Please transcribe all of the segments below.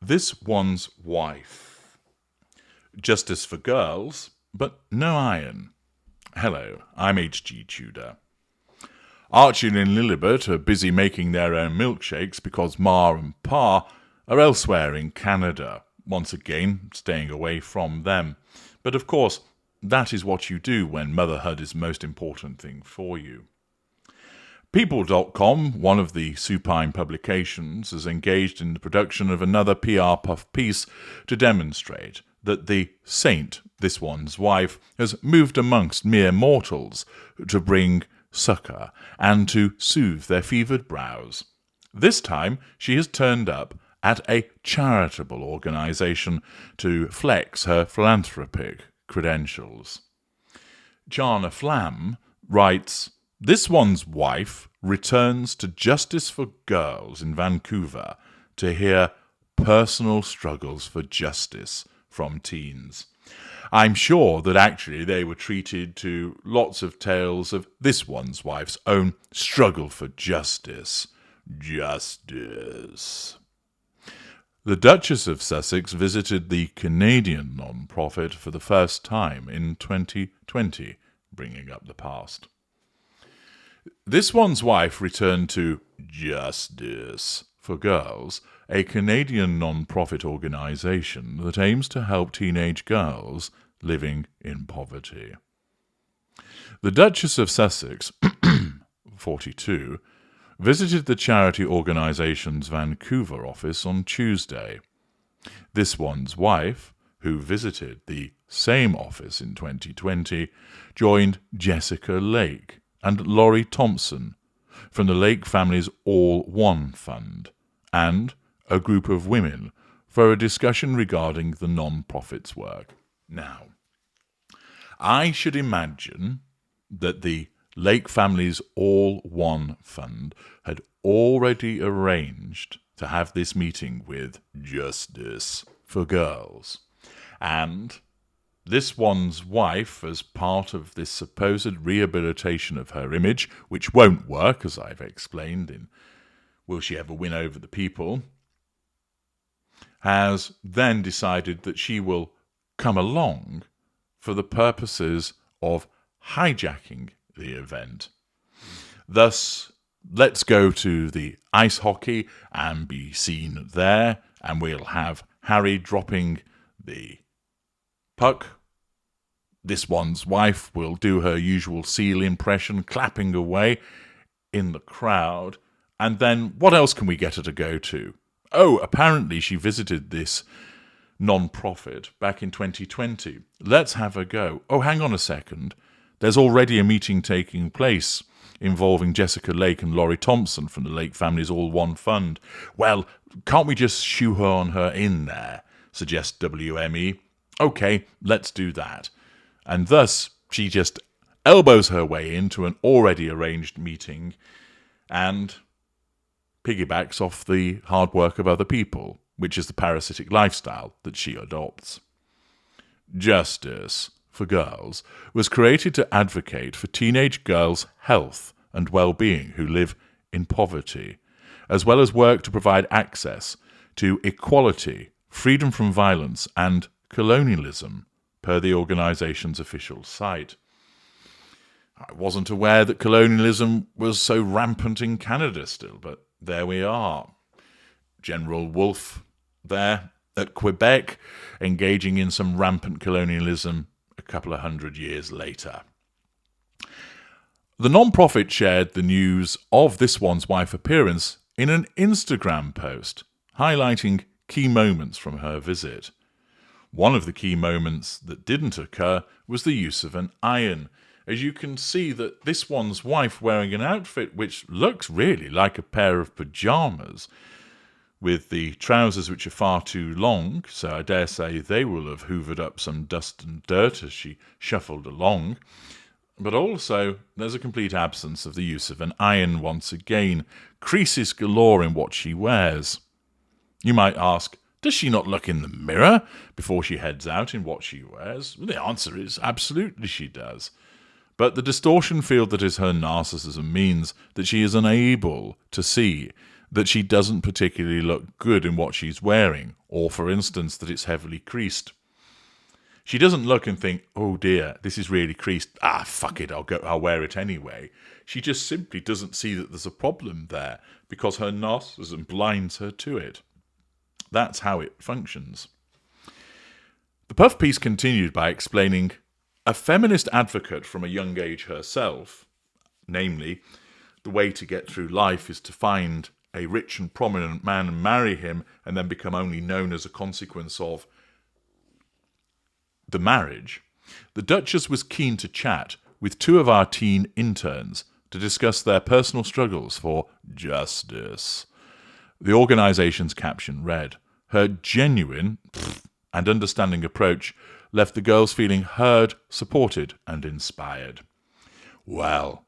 This one's wife. Justice for girls, but no iron. Hello, I'm H.G. Tudor. Archie and Lilibet are busy making their own milkshakes because Ma and Pa are elsewhere in Canada, once again staying away from them. But of course, that is what you do when motherhood is the most important thing for you. People.com, one of the supine publications, is engaged in the production of another PR puff piece to demonstrate that the saint, this one's wife, has moved amongst mere mortals to bring succour and to soothe their fevered brows. This time she has turned up at a charitable organisation to flex her philanthropic credentials. Jana Flam writes, "This one's wife returns to Justice for Girls in Vancouver to hear personal struggles for justice from teens. I'm sure that actually they were treated to lots of tales of this one's wife's own struggle for justice. Justice." The Duchess of Sussex visited the Canadian non-profit for the first time in 2020, bringing up the past. This one's wife returned to Justice for Girls, a Canadian non-profit organisation that aims to help teenage girls living in poverty. The Duchess of Sussex, 42, visited the charity organisation's Vancouver office on Tuesday. This one's wife, who visited the same office in 2020, joined Jessica Lake and Laurie Thompson from the Lake family's All One Fund and a group of women for a discussion regarding the non-profit's work. Now, I should imagine that the Lake family's All One Fund had already arranged to have this meeting with Justice for Girls, and this one's wife, as part of this supposed rehabilitation of her image, which won't work, as I've explained in Will She Ever Win Over the People, has then decided that she will come along for the purposes of hijacking the event. Thus, let's go to the ice hockey and be seen there, and we'll have Harry dropping the puck. This one's wife will do her usual seal impression, clapping away in the crowd. And then what else can we get her to go to? Oh, apparently she visited this non-profit back in 2020. Let's have a go. Oh, hang on a second. There's already a meeting taking place involving Jessica Lake and Laurie Thompson from the Lake family's All One Fund. Well, can't we just shoehorn her in there, suggests WME. Okay, let's do that. And thus, she just elbows her way into an already arranged meeting and piggybacks off the hard work of other people, which is the parasitic lifestyle that she adopts. Justice for Girls was created to advocate for teenage girls' health and well-being who live in poverty, as well as work to provide access to equality, freedom from violence, and colonialism, per the organisation's official site. I wasn't aware that colonialism was so rampant in Canada still, but there we are. General Wolfe there at Quebec, engaging in some rampant colonialism a couple of 100 years later. The non-profit shared the news of this one's wife appearance in an Instagram post, highlighting key moments from her visit. One of the key moments that didn't occur was the use of an iron, as you can see that this one's wife wearing an outfit which looks really like a pair of pyjamas, with the trousers which are far too long, so I dare say they will have hoovered up some dust and dirt as she shuffled along. But also, there's a complete absence of the use of an iron once again, creases galore in what she wears. You might ask, does she not look in the mirror before she heads out in what she wears? Well, the answer is absolutely she does. But the distortion field that is her narcissism means that she is unable to see that she doesn't particularly look good in what she's wearing, or, for instance, that it's heavily creased. She doesn't look and think, oh dear, this is really creased. Ah, fuck it, I'll wear it anyway. She just simply doesn't see that there's a problem there because her narcissism blinds her to it. That's how it functions. The puff piece continued by explaining a feminist advocate from a young age herself, namely, the way to get through life is to find a rich and prominent man and marry him and then become only known as a consequence of the marriage. The Duchess was keen to chat with two of our teen interns to discuss their personal struggles for justice. The organisation's caption read, "Her genuine and understanding approach left the girls feeling heard, supported and inspired." Well,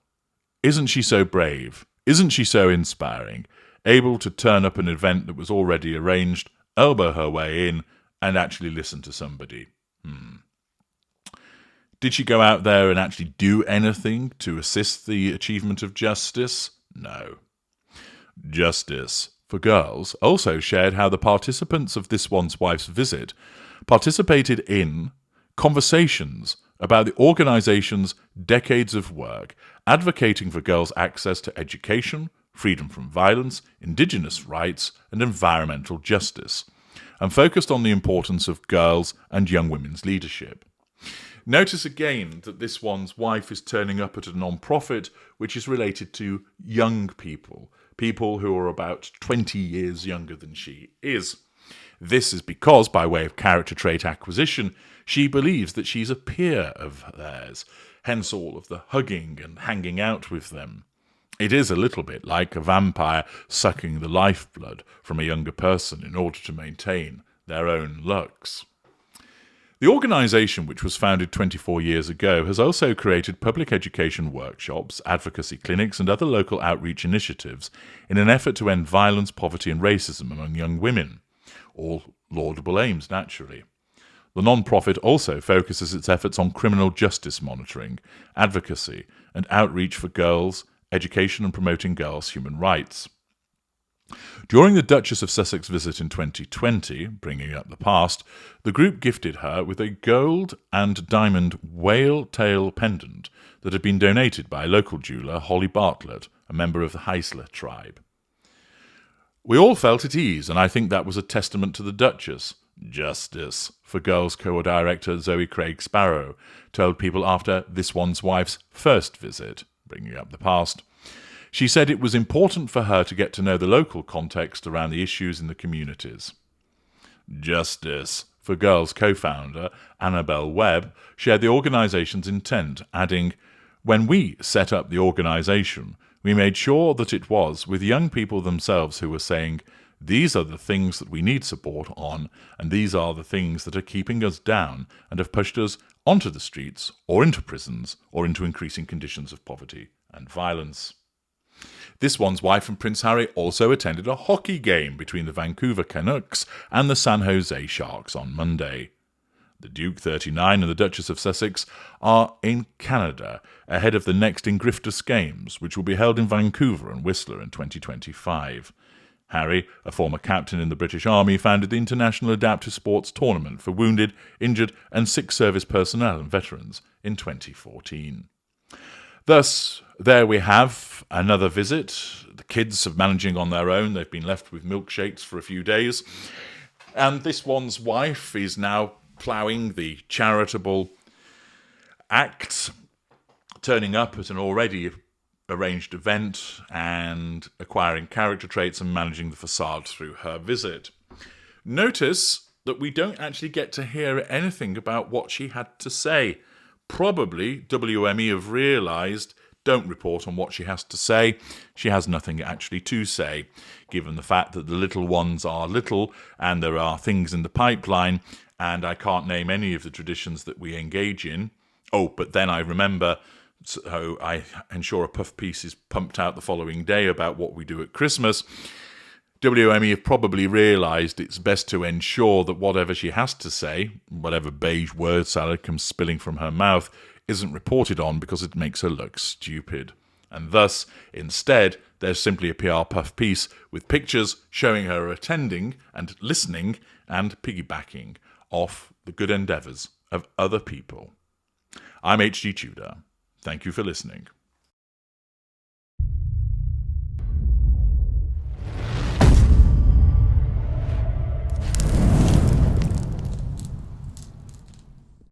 isn't she so brave? Isn't she so inspiring? Able to turn up an event that was already arranged, elbow her way in and actually listen to somebody. Did she go out there and actually do anything to assist the achievement of justice? No. Justice for Girls also shared how the participants of This One's Wife's visit participated in conversations about the organisation's decades of work advocating for girls' access to education, freedom from violence, Indigenous rights and environmental justice, and focused on the importance of girls and young women's leadership. Notice again that This One's Wife is turning up at a non-profit which is related to young people, people who are about 20 years younger than she is. This is because, by way of character trait acquisition, she believes that she's a peer of theirs, hence all of the hugging and hanging out with them. It is a little bit like a vampire sucking the lifeblood from a younger person in order to maintain their own looks. The organisation, which was founded 24 years ago, has also created public education workshops, advocacy clinics and other local outreach initiatives in an effort to end violence, poverty and racism among young women. All laudable aims, naturally. The non-profit also focuses its efforts on criminal justice monitoring, advocacy and outreach for girls, education and promoting girls' human rights. During the Duchess of Sussex visit in 2020, bringing up the past, the group gifted her with a gold and diamond whale tail pendant that had been donated by local jeweller Holly Bartlett, a member of the Heisler tribe. We all felt at ease, and I think that was a testament to the Duchess. Justice for Girls co-director Zoe Craig Sparrow told People after This One's Wife's first visit, bringing up the past. She said it was important for her to get to know the local context around the issues in the communities. Justice for Girls co-founder Annabelle Webb shared the organisation's intent, adding, "When we set up the organisation, we made sure that it was with young people themselves who were saying, these are the things that we need support on, and these are the things that are keeping us down and have pushed us onto the streets or into prisons or into increasing conditions of poverty and violence." This One's Wife and Prince Harry also attended a hockey game between the Vancouver Canucks and the San Jose Sharks on Monday. The Duke 39 and the Duchess of Sussex are in Canada ahead of the next Ingrifftus Games, which will be held in Vancouver and Whistler in 2025. Harry, a former captain in the British Army, founded the International Adaptive Sports Tournament for wounded, injured and sick service personnel and veterans in 2014. Thus, there we have another visit. The kids are managing on their own. They've been left with milkshakes for a few days. And This One's Wife is now ploughing the charitable act, turning up at an already arranged event and acquiring character traits and managing the facade through her visit. Notice that we don't actually get to hear anything about what she had to say. Probably WME have realised, don't report on what she has to say. She has nothing actually to say, given the fact that the little ones are little and there are things in the pipeline, and I can't name any of the traditions that we engage in. Oh, but then I remember, so I ensure a puff piece is pumped out the following day about what we do at Christmas. WME have probably realised it's best to ensure that whatever she has to say, whatever beige word salad comes spilling from her mouth, isn't reported on because it makes her look stupid. And thus, instead, there's simply a PR puff piece with pictures showing her attending and listening and piggybacking off the good endeavours of other people. I'm HG Tudor. Thank you for listening.